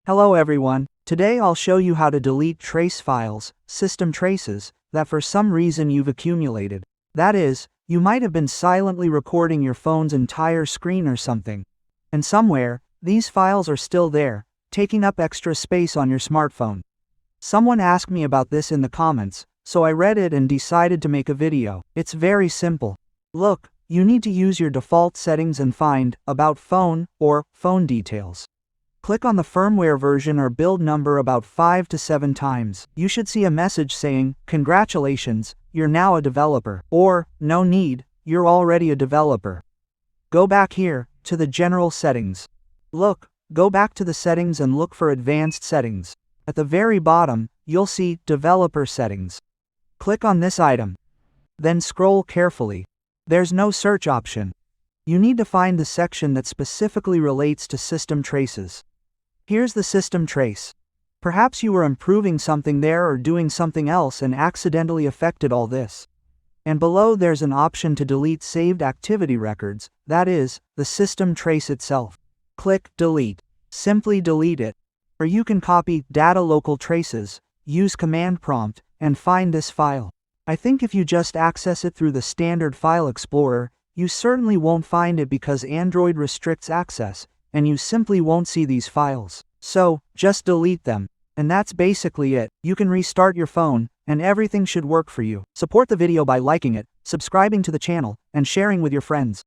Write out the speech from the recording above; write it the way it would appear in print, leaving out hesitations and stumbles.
Hello everyone, today I'll show you how to delete trace files, system traces, that for some reason you've accumulated. That is, you might have been silently recording your phone's entire screen or something. And somewhere, these files are still there, taking up extra space on your smartphone. Someone asked me about this in the comments, so I read it and decided to make a video. It's very simple. Look, you need to use your default settings and find About Phone or Phone Details. Click on the firmware version or build number about 5 to 7 times. You should see a message saying, "Congratulations, you're now a developer," or "No need, you're already a developer." Go back here, to the General Settings. Go back to the settings and look for Advanced Settings. At the very bottom, you'll see Developer Settings. Click on this item. Then scroll carefully. There's no search option. You need to find the section that specifically relates to system traces. Here's the system trace. Perhaps you were improving something there or doing something else and accidentally affected all this. And below there's an option to delete saved activity records, that is, the system trace itself. Click Delete. Simply delete it. Or you can copy Data Local Traces, use Command Prompt, and find this file. I think if you just access it through the standard File Explorer, you certainly won't find it because Android restricts access, and you simply won't see these files. So, just delete them. And that's basically it. You can restart your phone, and everything should work for you. Support the video by liking it, subscribing to the channel, and sharing with your friends.